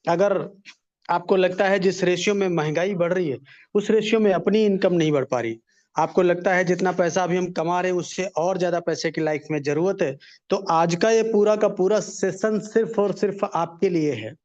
अगर आपको लगता है जिस रेशियो में महंगाई बढ़ रही है, उस रेशियो में अपनी इनकम नहीं बढ़ पा रही, आपको लगता है जितना पैसा अभी हम कमा रहे हैं उससे और ज्यादा पैसे की लाइफ में जरूरत है, तो आज का ये पूरा का पूरा सेशन सिर्फ और सिर्फ आपके लिए है।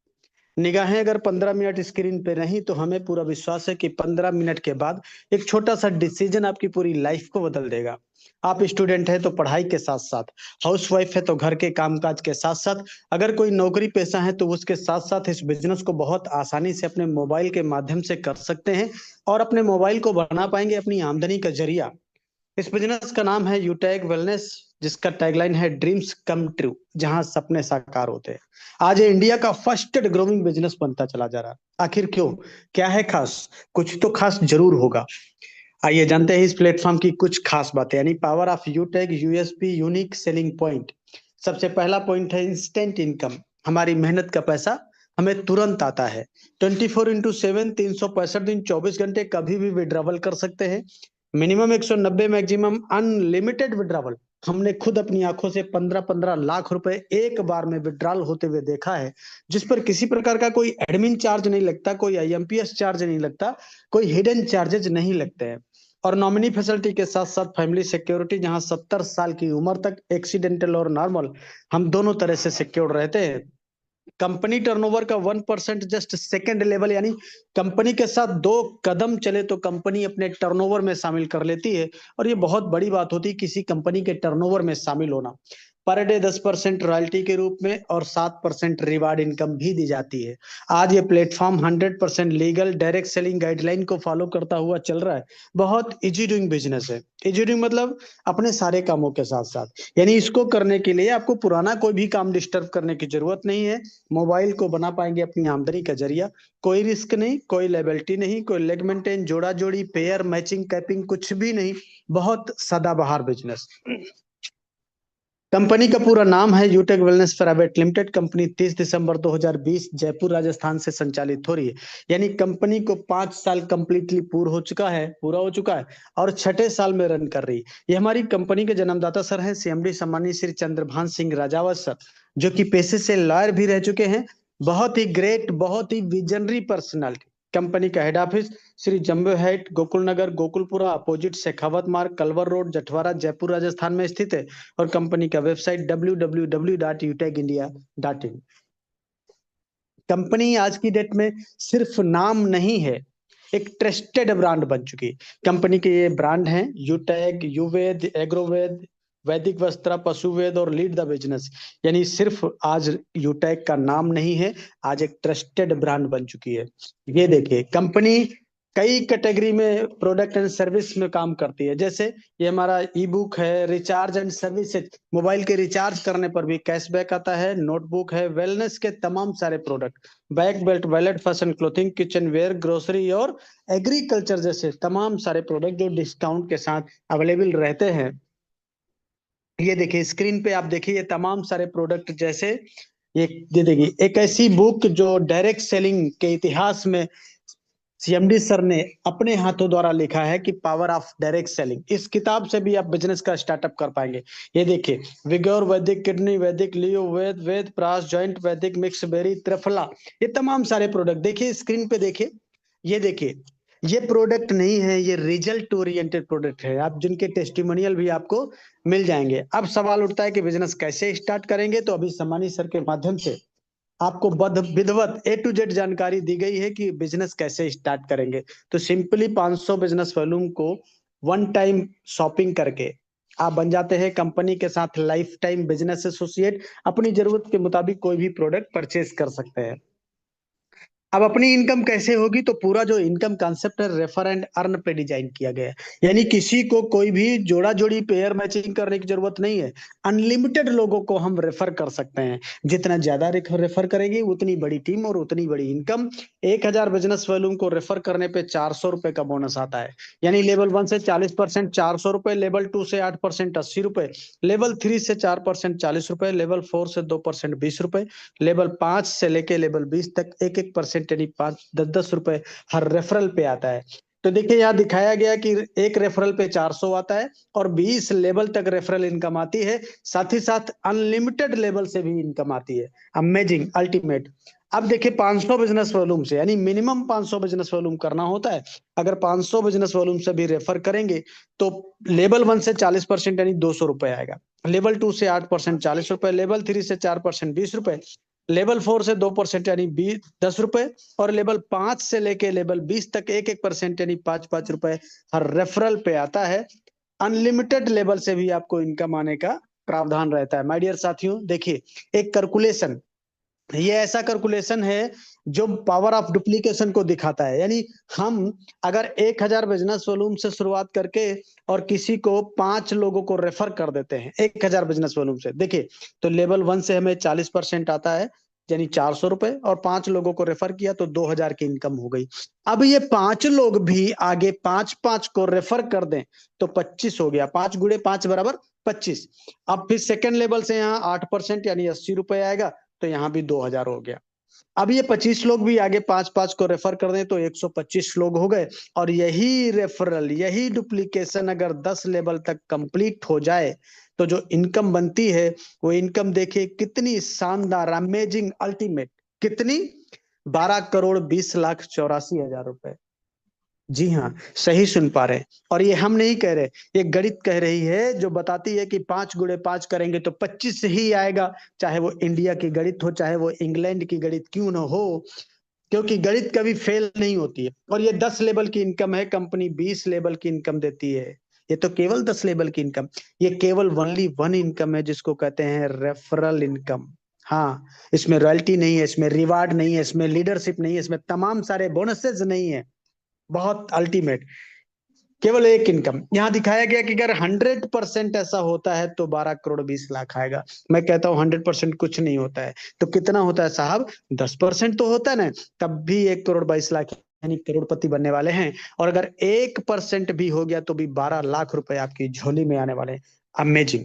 निगाहें अगर 15 मिनट स्क्रीन पे रही तो हमें पूरा विश्वास है कि 15 मिनट के बाद एक छोटा सा डिसीजन आपकी पूरी लाइफ को बदल देगा। आप स्टूडेंट है तो पढ़ाई के साथ साथ, हाउस वाइफ है तो घर के कामकाज के साथ साथ, अगर कोई नौकरी पेशा है तो उसके साथ साथ इस बिजनेस को बहुत आसानी से अपने मोबाइल के माध्यम से कर सकते हैं और अपने मोबाइल को बना पाएंगे अपनी आमदनी का जरिया। इस बिजनेस का नाम है यूटैग वेलनेस, जिसका टैगलाइन है ड्रीम्स कम ट्रू, जहां सपने साकार होते हैं। आज ये इंडिया का फर्स्ट ग्रोइंग बिजनेस बनता चला जा रहा है। आखिर क्यों? क्या है खास? कुछ तो खास जरूर होगा। आइए जानते हैं इस प्लेटफॉर्म की कुछ खास बातें, यानी पावर ऑफ यूटैग, यूएसपी, यूनिक सेलिंग पॉइंट। सबसे पहला पॉइंट है इंस्टेंट इनकम। हमारी मेहनत का पैसा हमें तुरंत आता है। 24x7, 365 दिन, 24 घंटे, कभी भी विड्रॉवल कर सकते हैं। Minimum 190, maximum unlimited withdrawal. हमने खुद अपनी आंखों से 15-15 लाख रुपए एक बार में विड्रॉल होते हुए देखा है, जिस पर किसी प्रकार का कोई एडमिन चार्ज नहीं लगता, कोई आईएमपीएस चार्ज नहीं लगता, कोई हिडन चार्जेज नहीं लगते हैं। और नॉमिनी फैसिलिटी के साथ साथ फैमिली सिक्योरिटी, जहां 70 साल की उम्र तक एक्सीडेंटल और नॉर्मल हम दोनों तरह से सिक्योर रहते हैं। कंपनी टर्नओवर का 1% जस्ट सेकंड लेवल, यानी कंपनी के साथ 2 कदम चले तो कंपनी अपने टर्नओवर में शामिल कर लेती है। और ये बहुत बड़ी बात होती है किसी कंपनी के टर्नओवर में शामिल होना। पर डे 10% रॉयल्टी के रूप में और 7% रिवार्ड इनकम भी दी जाती है। आज ये platform 100% legal direct selling guideline को फॉलो करता हुआ चल रहा है। बहुत इजी डूइंग बिजनेस है। इजी डूइंग मतलब अपने सारे कामों के साथ साथ, यानी इसको करने के लिए आपको पुराना कोई भी काम डिस्टर्ब करने की जरूरत नहीं है। मोबाइल को बना पाएंगे अपनी आमदनी का जरिया। कोई रिस्क नहीं, कोई लेबिलिटी नहीं, कोई लेग मेंटेन, जोड़ा जोड़ी, पेयर मैचिंग, कैपिंग, कुछ भी नहीं। बहुत सदाबहार बिजनेस। कंपनी का पूरा नाम है यूटेक वेलनेस प्राइवेट लिमिटेड। कंपनी 30 दिसंबर 2020 जयपुर राजस्थान से संचालित हो रही है। यानी कंपनी को 5 साल कंप्लीटली पूरा हो चुका है और छठे साल में रन कर रही है। ये हमारी कंपनी के जन्मदाता सर हैं, सीएमडी सम्मानीय श्री चंद्रभान सिंह राजावत सर, जो कि पेशे से लॉयर भी रह चुके हैं। बहुत ही ग्रेट, बहुत ही विजनरी पर्सनालिटी। कंपनी का हेड ऑफिस श्री जम्बो हेट, गोकुल नगर, गोकुलपुरा, अपोजिट शेखावत मार्ग, कलवर रोड, जठवारा, जयपुर राजस्थान में स्थित है। और कंपनी का वेबसाइट www.utegindia.in। कंपनी आज की डेट में सिर्फ नाम नहीं है, एक ट्रस्टेड ब्रांड बन चुकी है। कंपनी के ये ब्रांड हैं यूटैग, युवेद, एग्रोवेद, वैदिक वस्त्रा, पशुवेद और लीड द बिजनेस। यानी सिर्फ आज यूटैग का नाम नहीं है, आज एक ट्रस्टेड ब्रांड बन चुकी है। ये देखिए कंपनी कई कैटेगरी में प्रोडक्ट एंड सर्विस में काम करती है। जैसे ये हमारा ई बुक है, रिचार्ज एंड सर्विसेज, मोबाइल के रिचार्ज करने पर भी कैशबैक आता है। नोटबुक है, वेलनेस के तमाम सारे product, bag, belt, wallet, fashion, clothing, kitchen ware, grocery और एग्रीकल्चर जैसे तमाम सारे प्रोडक्ट जो डिस्काउंट के साथ अवेलेबल रहते हैं। ये देखिए स्क्रीन पे आप देखिए ये तमाम सारे प्रोडक्ट, जैसे ये देखिए एक ऐसी बुक जो डायरेक्ट सेलिंग के इतिहास में सीएमडी सर ने अपने हाथों द्वारा लिखा है कि पावर ऑफ डायरेक्ट सेलिंग। इस किताब से भी आप बिजनेस का स्टार्टअप कर पाएंगे। ये देखिए विगोर वैदिक किडनी, वैदिक लियो, वेद वेद प्रास, जॉइंट वैदिक मिक्स बेरी, त्रिफला, ये तमाम सारे प्रोडक्ट देखिए स्क्रीन पे देखिए। ये देखिए ये प्रोडक्ट नहीं है, ये रिजल्ट ओरिएंटेड प्रोडक्ट है, आप जिनके टेस्टिमोनियल भी आपको मिल जाएंगे। अब सवाल उठता है कि बिजनेस कैसे स्टार्ट करेंगे, तो अभी सम्मानी सर के माध्यम से आपको बद विधिवत A to Z जानकारी दी गई है कि बिजनेस कैसे स्टार्ट करेंगे। तो सिंपली 500 बिजनेस वॉल्यूम को वन टाइम शॉपिंग करके आप बन जाते हैं कंपनी के साथ लाइफ टाइम बिजनेस एसोसिएट। अपनी जरूरत के मुताबिक कोई भी प्रोडक्ट परचेज कर सकते हैं। अब अपनी इनकम कैसे होगी, तो पूरा जो इनकम कॉन्सेप्ट है रेफर एंड अर्न पे डिजाइन किया गया है। यानी किसी को कोई भी जोड़ा जोड़ी पेयर मैचिंग करने की जरूरत नहीं है। अनलिमिटेड लोगों को हम रेफर कर सकते हैं। जितना ज्यादा रेफर करेंगे उतनी बड़ी टीम और उतनी बड़ी इनकम। 1000 बिजनेस वॉल्यूम को रेफर करने पे 400 रुपए का बोनस आता है। यानी लेवल 1 से 40% 400 रुपए, लेवल 2 से 8% 80 रुपए, लेवल 3 से 4% 40 रुपए, लेवल 4 से 2% 20 रुपए, लेवल 5 से लेके लेवल 20 तक 1-1% यानी 5-10-10 रुपए हर रेफरल पे आता है। तो देखिए यहाँ दिखाया गया कि एक रेफरल पे 400 आता है और 20 लेवल तक रेफरल इनकम आती है। साथ ही साथ अनलिमिटेड लेवल से भी इनकम आती है। Amazing, ultimate. अब देखिए 500 बिजनेस वॉल्यूम से, यानी मिनिमम 500 बिजनेस वॉल्यूम करना होता है। अगर 500 बिजनेस वॉल्यूम से भी रेफर करेंगे तो लेवल 1 से 40% यानी 200 रुपए आएगा, लेवल 2 से 8% 40 रुपए, लेवल 3 से 4% 20 रुपए, लेवल 4 से 2% यानी 10 रुपए, और लेवल 5 से लेके लेवल 20 तक 1% यानी 5 रुपए हर रेफरल पे आता है। अनलिमिटेड लेवल से भी आपको इनकम आने का प्रावधान रहता है। माय डियर साथियों, देखिए एक कैलकुलेशन, ये ऐसा कैलकुलेशन है जो पावर ऑफ डुप्लीकेशन को दिखाता है। यानी हम अगर 1,000 बिजनेस वॉल्यूम से शुरुआत करके और किसी को 5 लोगों को रेफर कर देते हैं 1,000 बिजनेस वॉल्यूम से, देखिए तो लेवल 1 से हमें 40% आता है यानी 400 रुपए, और 5 लोगों को रेफर किया तो 2,000 की इनकम हो गई। अब ये 5 लोग भी आगे 5-5 को रेफर कर दें तो 25 हो गया, 5 गुणे 5 बराबर 25। अब फिर सेकेंड लेवल से यहाँ 8% यानी 80 रुपए आएगा, तो यहाँ भी 2,000 हो गया। अब ये 25 लोग भी आगे 5-5 को रेफर कर दें तो 125 लोग हो गए। और यही रेफरल, यही डुप्लीकेशन अगर 10 लेवल तक कंप्लीट हो जाए तो जो इनकम बनती है वो इनकम देखिए कितनी शानदार, अमेजिंग, अल्टीमेट, कितनी, 12,20,84,000 रुपए। जी हाँ, सही सुन पा रहे हैं। और ये हम नहीं कह रहे, ये गणित कह रही है जो बताती है कि 5 गुणे 5 करेंगे तो 25 ही आएगा, चाहे वो इंडिया की गणित हो, चाहे वो इंग्लैंड की गणित क्यों ना हो, क्योंकि गणित कभी फेल नहीं होती है। और ये 10 लेवल की इनकम है, कंपनी 20 लेवल की इनकम देती है। ये तो केवल 10 लेवल की इनकम, ये केवल ओनली वन इनकम है जिसको कहते हैं रेफरल इनकम। हाँ, इसमें रॉयल्टी नहीं है, इसमें रिवार्ड नहीं है, इसमें लीडरशिप नहीं है, इसमें तमाम सारे बोनसेस नहीं है। बहुत अल्टीमेट, केवल एक इनकम। यहां दिखाया गया कि अगर 100% ऐसा होता है तो 12,20,00,000 आएगा। मैं कहता हूं 100% कुछ नहीं होता है, तो कितना होता है साहब? 10% तो होता है ना, तब भी 1,22,00,000 यानी करोड़पति बनने वाले हैं। और अगर 1% भी हो गया तो भी 12 लाख रुपए आपकी झोली में आने वाले हैं। अमेजिंग।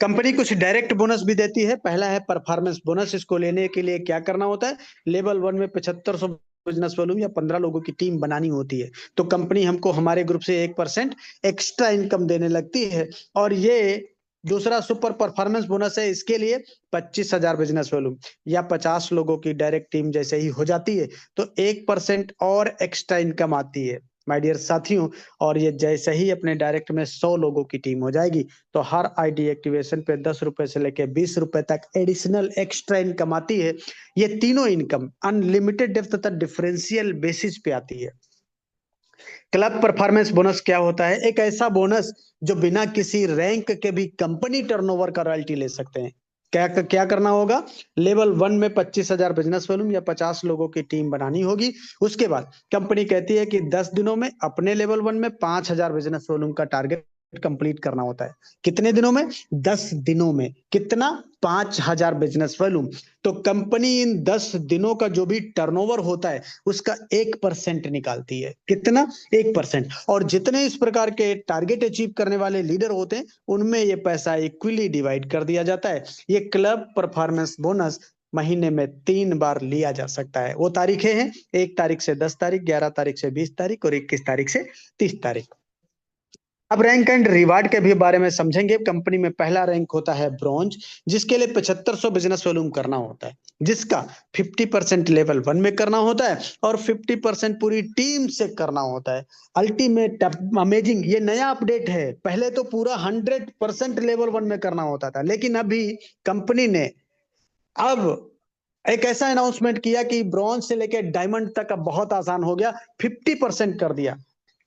कंपनी कुछ डायरेक्ट बोनस भी देती है। पहला है परफॉर्मेंस बोनस। इसको लेने के लिए क्या करना होता है? लेवल 1 में 7500 बिजनेस वॉल्यूम या 15 लोगों की टीम बनानी होती है, तो कंपनी हमको हमारे ग्रुप से 1% एक्स्ट्रा इनकम देने लगती है। और ये दूसरा सुपर परफॉर्मेंस बोनस है, इसके लिए 25,000 बिजनेस वॉल्यूम या 50 लोगों की डायरेक्ट टीम जैसे ही हो जाती है तो 1% और एक्स्ट्रा इनकम आती है माय डियर साथियों। और ये जैसे ही अपने डायरेक्ट में 100 लोगों की टीम हो जाएगी तो हर आईडी एक्टिवेशन पे 10 रुपए से लेके 20 रुपए तक एडिशनल एक्स्ट्रा इनकम आती है। ये तीनों इनकम अनलिमिटेड डेप्थ तथा डिफरेंशियल बेसिस पे आती है। क्लब परफॉर्मेंस बोनस क्या होता है? एक ऐसा बोनस जो बिना किसी रैंक के भी कंपनी टर्नओवर का रॉयल्टी ले सकते हैं। क्या क्या करना होगा? लेवल 1 में 25,000 बिजनेस वॉल्यूम या 50 लोगों की टीम बनानी होगी। उसके बाद कंपनी कहती है कि 10 दिनों में अपने लेवल 1 में 5,000 बिजनेस वॉल्यूम का टारगेट कंप्लीट करना होता है। कितने दिनों में? 10 दिनों में। कितना? 5,000 बिजनेस वॉल्यूम। तो कंपनी इन 10 दिनों का जो भी टर्नओवर होता है उसका 1% निकालती है। कितना? 1%। और जितने इस प्रकार के टारगेट अचीव करने वाले लीडर होते हैं उनमें ये पैसा इक्वली डिवाइड कर दिया जाता है। ये क्लब परफॉर्मेंस बोनस महीने में 3 बार लिया जा सकता है। वो तारीखें हैं 1 तारीख से 10 तारीख, 11 तारीख से 20 तारीख और 21 तारीख से 30 तारीख। अब रैंक एंड रिवार्ड के भी बारे में समझेंगे। कंपनी में पहला रैंक होता है ब्रॉन्ज, जिसके लिए 7500 बिजनेस वॉल्यूम करना होता है, जिसका 50% लेवल 1 में करना होता है और 50% पूरी टीम से करना होता है। अल्टीमेट, अमेजिंग, ये नया अपडेट है। पहले तो पूरा 100% लेवल 1 में करना होता था, लेकिन अभी कंपनी ने अब एक ऐसा अनाउंसमेंट किया कि ब्रॉन्ज से लेकर डायमंड तक अब बहुत आसान हो गया, 50% कर दिया।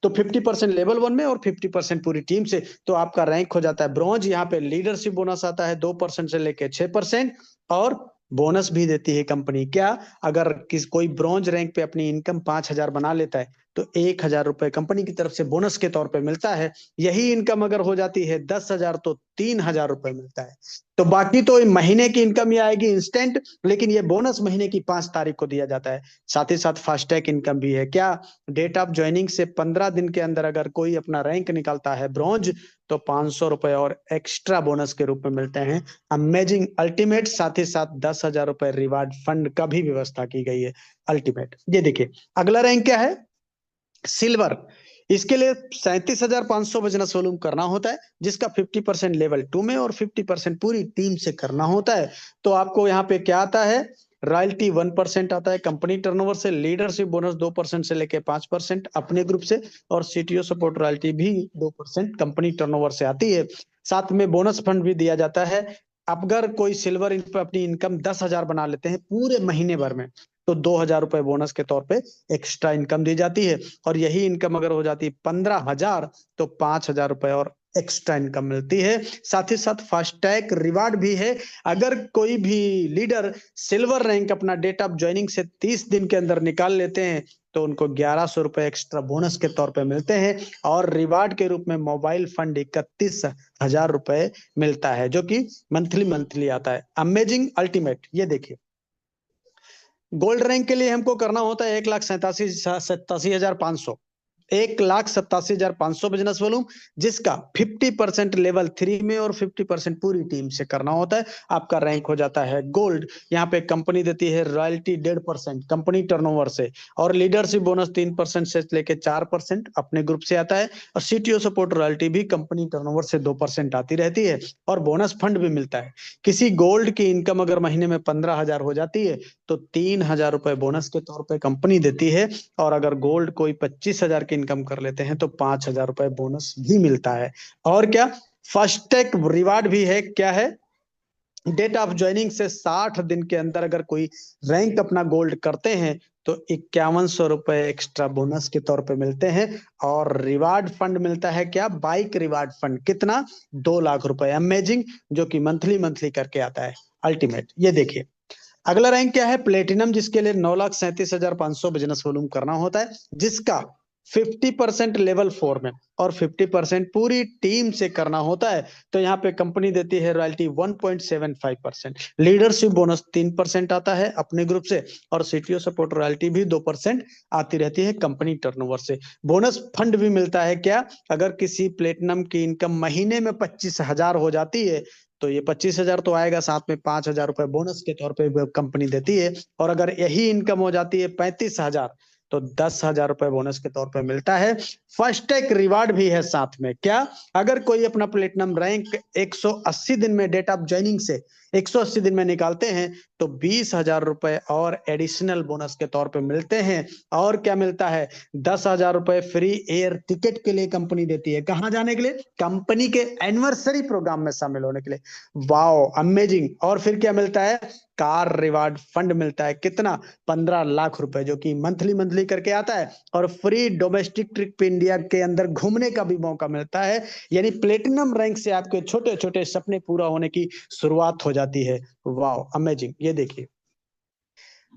तो 50% लेवल 1 में और 50% पूरी टीम से, तो आपका रैंक हो जाता है ब्रॉन्ज। यहाँ पे लीडरशिप बोनस आता है 2% से लेकर 6%। और बोनस भी देती है कंपनी। क्या? अगर कोई ब्रॉन्ज रैंक पे अपनी इनकम 5,000 बना लेता है तो 1,000 रुपए कंपनी की तरफ से बोनस के तौर पे मिलता है। यही इनकम अगर हो जाती है 10,000 तो 3,000 रुपए मिलता है। तो बाकी तो महीने की इनकम ये आएगी इंस्टेंट, लेकिन ये बोनस महीने की 5 तारीख को दिया जाता है। साथ ही साथ फास्टैग इनकम भी है। क्या? डेट ऑफ ज्वाइनिंग से 15 दिन के अंदर अगर कोई अपना रैंक निकालता है ब्रॉन्ज तो 500 रुपए और एक्स्ट्रा बोनस के रूप में मिलते हैं। Amazing, ultimate. साथ ही साथ 10,000 रुपए रिवार्ड फंड का भी व्यवस्था की गई है। अल्टीमेट। ये देखिए अगला रैंक क्या है? सिल्वर। इसके लिए 37,500 बिजनेस वॉल्यूम करना होता है, जिसका 50% लेवल 2 में और 50% पूरी टीम से करना होता है। तो आपको यहाँ पे क्या आता है? रॉयल्टी 1% आता है कंपनी टर्नओवर से, लीडरशिप बोनस 2% से लेके 5% अपने ग्रुप से, और सीटीओ सपोर्ट रॉयल्टी भी 2% कंपनी टर्नओवर से आती है। साथ में बोनस फंड भी दिया जाता है। अगर कोई सिल्वर इन पर अपनी इनकम 10,000 बना लेते हैं पूरे महीने भर में, तो 2,000 रुपए बोनस के तौर पे एक्स्ट्रा इनकम दी जाती है। और यही इनकम अगर हो जाती है 15,000, तो 5,000 रुपए और एक्स्ट्रा इनकम मिलती है। साथ ही साथ फास्टैग रिवार्ड भी है। अगर कोई भी लीडर सिल्वर रैंक अपना डेट ऑफ ज्वाइनिंग से 30 दिन के अंदर निकाल लेते हैं, तो उनको 1,100 रुपए एक्स्ट्रा बोनस के तौर पे मिलते हैं। और रिवार्ड के रूप में मोबाइल फंड 31,000 रुपए मिलता है, जो कि मंथली मंथली आता है। अमेजिंग अल्टीमेट, ये देखिए, गोल्ड रैंक के लिए हमको करना होता है 1,87,500, 1,87,500 बिजनेस वॉल्यूम, जिसका 50% लेवल 3 में और 50% पूरी टीम से करना होता है। आपका रैंक हो जाता है गोल्ड। यहाँ पे कंपनी देती है रॉयल्टी 1.5% कंपनी टर्नओवर से, और लीडरशिप बोनस 3% से लेके 4% अपने ग्रुप से आता है। और सीटीओ सपोर्ट रॉयल्टी भी कंपनी टर्नओवर से 2% आती रहती है। और बोनस फंड भी मिलता है। किसी गोल्ड की इनकम अगर महीने में 15,000 हो जाती है, तो 3,000 रुपए बोनस के तौर पे कंपनी देती है। और अगर गोल्ड कोई 25,000 की इनकम कर लेते हैं, तो 5,000 रुपए बोनस भी मिलता है। और क्या, फास्टैग रिवार्ड भी है। क्या है, डेट ऑफ ज्वाइनिंग से 60 दिन के अंदर अगर कोई रैंक अपना गोल्ड करते हैं, तो 5,100 रुपए एक्स्ट्रा बोनस के तौर पे मिलते हैं। और रिवार्ड फंड मिलता है, क्या, बाइक रिवार्ड फंड, कितना, 2 लाख रुपए। अमेजिंग, जो कि मंथली मंथली करके आता है। अल्टीमेट, ये देखिए, अगला रैंक क्या है, प्लेटिनम, जिसके लिए 9,37,500 बिजनेस वॉल्यूम करना होता है, जिसका 50% लेवल 4 में और 50% पूरी टीम से करना होता है। तो यहाँ पे कंपनी देती है रॉयल्टी 1.75%, लीडरशिप बोनस 3% आता है अपने ग्रुप से, और सीटीओ सपोर्ट रॉयल्टी भी 2% आती रहती है कंपनी टर्नओवर से। बोनस फंड भी मिलता है। क्या, अगर किसी प्लेटिनम की इनकम महीने में 25,000 हो जाती है, तो ये 25,000 तो आएगा, साथ में 5,000 रुपए बोनस के तौर पे कंपनी देती है। और अगर यही इनकम हो जाती है 35,000, तो 10,000 रुपए बोनस के तौर पे मिलता है। फास्टैग रिवार्ड भी है साथ में। क्या, अगर कोई अपना प्लेटिनम रैंक 180 दिन में डेट ऑफ ज्वाइनिंग से 180 दिन में निकालते हैं, तो 20,000 रुपए और एडिशनल बोनस के तौर पे मिलते हैं। और क्या मिलता है, 10,000 रुपए फ्री एयर टिकट के लिए कंपनी देती है। कहां जाने के लिए, कंपनी के एनिवर्सरी प्रोग्राम में शामिल होने के लिए। Wow, amazing. और फिर क्या मिलता है, कार रिवार्ड फंड मिलता है, कितना, 15 लाख रुपए, जो कि मंथली मंथली करके आता है। और फ्री डोमेस्टिक ट्रिप इंडिया के अंदर घूमने का भी मौका मिलता है। यानी प्लेटिनम रैंक से आपके छोटे छोटे सपने पूरा होने की शुरुआत हो जाती है। Wow, amazing. ये देखिए,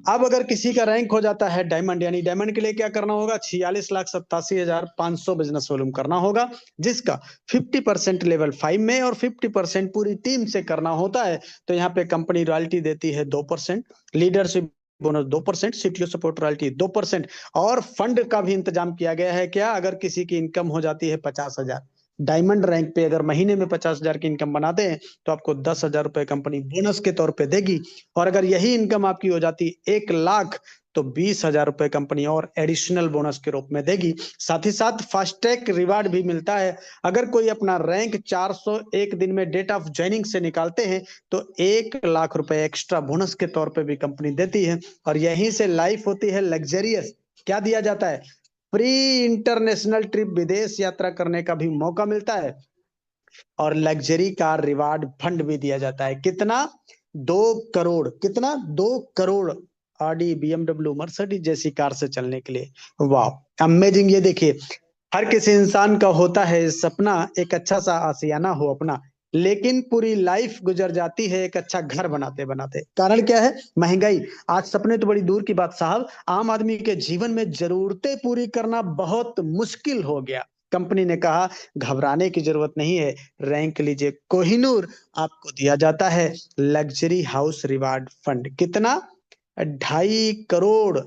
अब अगर किसी का रैंक हो जाता है डायमंड, यानी डायमंड के लिए क्या करना होगा, 46,87,500 बिजनेस वॉल्यूम करना होगा, जिसका 50% लेवल 5 में और 50% पूरी टीम से करना होता है। तो यहाँ पे कंपनी रॉयल्टी देती है 2%, leadership bonus 2%, CTO support royalty 2%। और फंड का भी इंतजाम किया गया है। क्या, अगर किसी की इनकम हो जाती है 50,000, डायमंड रैंक पे अगर महीने में 50,000 की इनकम बनाते हैं, तो आपको 10,000 रुपए कंपनी बोनस के तौर पे देगी। और अगर यही इनकम आपकी हो जाती 1 लाख, तो 20,000 रुपए कंपनी और एडिशनल बोनस के रूप में देगी। साथ ही साथ फास्टैग रिवार्ड भी मिलता है। अगर कोई अपना रैंक 401 दिन में डेट ऑफ ज्वाइनिंग से निकालते हैं, तो 1 लाख रुपए एक्स्ट्रा बोनस के तौर पे भी कंपनी देती है। और यहीं से लाइफ होती है लग्जरियस। क्या दिया जाता है, प्री इंटरनेशनल ट्रिप, विदेश यात्रा करने का भी मौका मिलता है। और लग्जरी कार रिवार्ड फंड भी दिया जाता है, कितना, 2 करोड़, कितना, 2 करोड़ ऑडी, बीएमडब्ल्यू, मर्सिडीज जैसी कार से चलने के लिए। वाह, अमेजिंग। ये देखिए, हर किसी इंसान का होता है सपना एक अच्छा सा आशियाना हो अपना, लेकिन पूरी लाइफ गुजर जाती है एक अच्छा घर बनाते बनाते। कारण क्या है, महंगाई। आज सपने तो बड़ी दूर की बात साहब, आम आदमी के जीवन में जरूरतें पूरी करना बहुत मुश्किल हो गया। कंपनी ने कहा, घबराने की जरूरत नहीं है, रैंक लीजिए कोहिनूर, आपको दिया जाता है लग्जरी हाउस रिवार्ड फंड, कितना, 2.5 करोड़,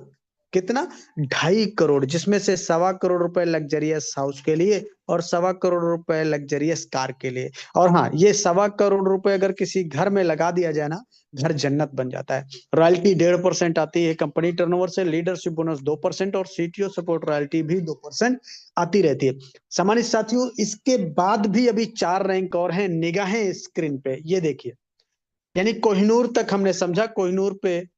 कितना, 2.5 करोड़, जिसमें से 1.25 करोड़ रुपए लग्जरियस हाउस के लिए और 1.25 करोड़ रुपए लग्जरियस कार के लिए। और हाँ, ये 1.25 करोड़ रुपए अगर किसी घर में लगा दिया जाए ना, घर जन्नत बन जाता है। रॉयल्टी 1.5% आती है कंपनी टर्नओवर से, लीडरशिप बोनस 2% और सीटीओ सपोर्ट रॉयल्टी भी 2% आती रहती है। सम्मानित साथियों, इसके बाद भी अभी 4 रैंक और हैं, निगाहें स्क्रीन पे, ये देखिए। यानी कोहिनूर तक हमने समझा, कोहिनूर पे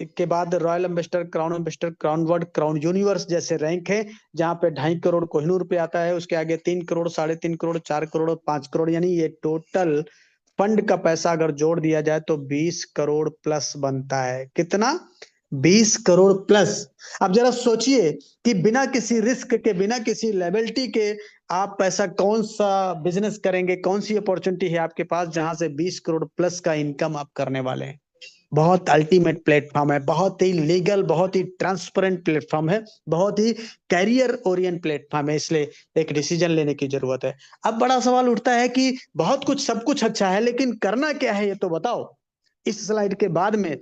के बाद royal ambassador, crown word, crown universe जैसे रैंक है, जहां पे 2.5 करोड़ कोहिनूर पे आता है। उसके आगे 3 करोड़, 3.5 करोड़, 4 करोड़, 5 करोड़, यानी ये टोटल फंड का पैसा अगर जोड़ दिया जाए तो 20 करोड़ प्लस बनता है। कितना? 20 करोड़ प्लस। अब जरा सोचिए कि बिना किसी रिस्क के, बिना किसी लेबिलिटी के आप पैसा, कौन सा बिजनेस करेंगे, कौन सी अपॉर्चुनिटी है आपके पास जहां से 20 करोड़ प्लस का इनकम आप करने वाले हैं। बहुत अल्टीमेट प्लेटफॉर्म है, बहुत ही लीगल, बहुत ही ट्रांसपेरेंट प्लेटफॉर्म है, बहुत ही कैरियर ओरिएंट प्लेटफॉर्म है, इसलिए एक डिसीजन लेने की जरूरत है। अब बड़ा सवाल उठता है कि बहुत कुछ, सब कुछ अच्छा है, लेकिन करना क्या है ये तो बताओ। इस स्लाइड के बाद में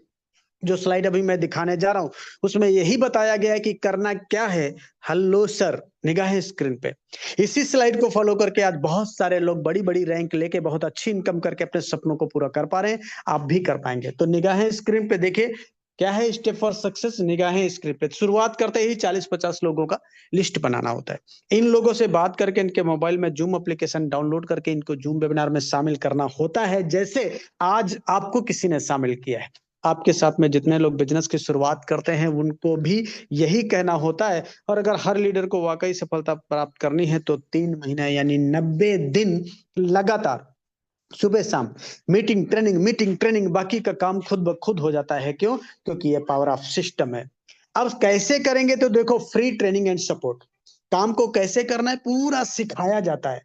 जो स्लाइड अभी मैं दिखाने जा रहा हूं उसमें यही बताया गया है कि करना क्या है। हेलो सर, निगाहें स्क्रीन पे। इसी स्लाइड को फॉलो करके आज बहुत सारे लोग बड़ी बड़ी रैंक लेके बहुत अच्छी इनकम करके अपने सपनों को पूरा कर पा रहे हैं। आप भी कर पाएंगे। तो निगाहें स्क्रीन पे देखिए, क्या है स्टेप फॉर सक्सेस। निगाहें स्क्रीन पे। शुरुआत करते ही 40-50 लोगों का लिस्ट बनाना होता है। इन लोगों से बात करके इनके मोबाइल में जूम एप्लीकेशन डाउनलोड करके इनको जूम वेबिनार में शामिल करना होता है, जैसे आज आपको किसी ने शामिल किया है। आपके साथ में जितने लोग बिजनेस की शुरुआत करते हैं उनको भी यही कहना होता है। और अगर हर लीडर को वाकई सफलता प्राप्त करनी है तो 3 महीने यानी 90 दिन लगातार सुबह शाम मीटिंग ट्रेनिंग, बाकी का काम खुद ब खुद हो जाता है। क्यों? क्योंकि ये पावर ऑफ सिस्टम है। अब कैसे करेंगे तो देखो, फ्री ट्रेनिंग एंड सपोर्ट। काम को कैसे करना है पूरा सिखाया जाता है,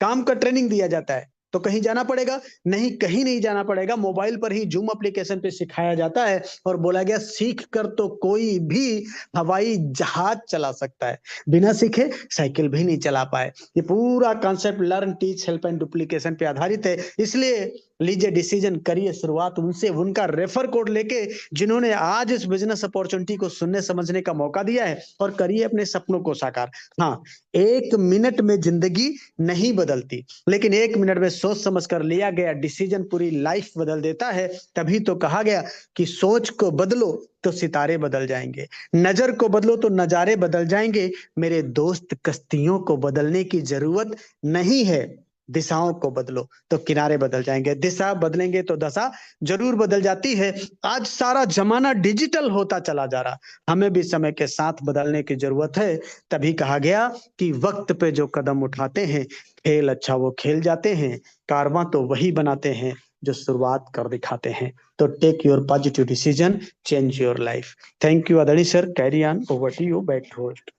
काम का ट्रेनिंग दिया जाता है। तो कहीं जाना पड़ेगा? नहीं, कहीं नहीं जाना पड़ेगा। मोबाइल पर ही जूम एप्लीकेशन पे सिखाया जाता है और बोला गया सीख कर तो कोई भी हवाई जहाज चला सकता है, बिना सीखे साइकिल भी नहीं चला पाए। ये पूरा concept learn, teach, help and duplication पे आधारित है। इसलिए लीजिए डिसीजन, करिए शुरुआत उनसे, उनका रेफर कोड लेके जिन्होंने आज इस बिजनेस अपॉर्चुनिटी को सुनने समझने का मौका दिया है, और करिए अपने सपनों को साकार। हाँ, 1 मिनट में जिंदगी नहीं बदलती, लेकिन 1 मिनट में सोच समझ कर लिया गया डिसीजन पूरी लाइफ बदल देता है। तभी तो कहा गया कि सोच को बदलो तो सितारे बदल जाएंगे, नजर को बदलो तो नजारे बदल जाएंगे। मेरे दोस्त, कश्तियों को बदलने की जरूरत नहीं है, दिशाओं को बदलो तो किनारे बदल जाएंगे। दिशा बदलेंगे तो दशा जरूर बदल जाती है। आज सारा जमाना डिजिटल होता चला जा रहा, हमें भी समय के साथ बदलने की जरूरत है। तभी कहा गया कि वक्त पे जो कदम उठाते हैं, खेल अच्छा वो खेल जाते हैं, कारवां तो वही बनाते हैं जो शुरुआत कर दिखाते हैं। तो take your positive decision, change your life. Thank you आदरणीय sir, carry on, over to you, back to host.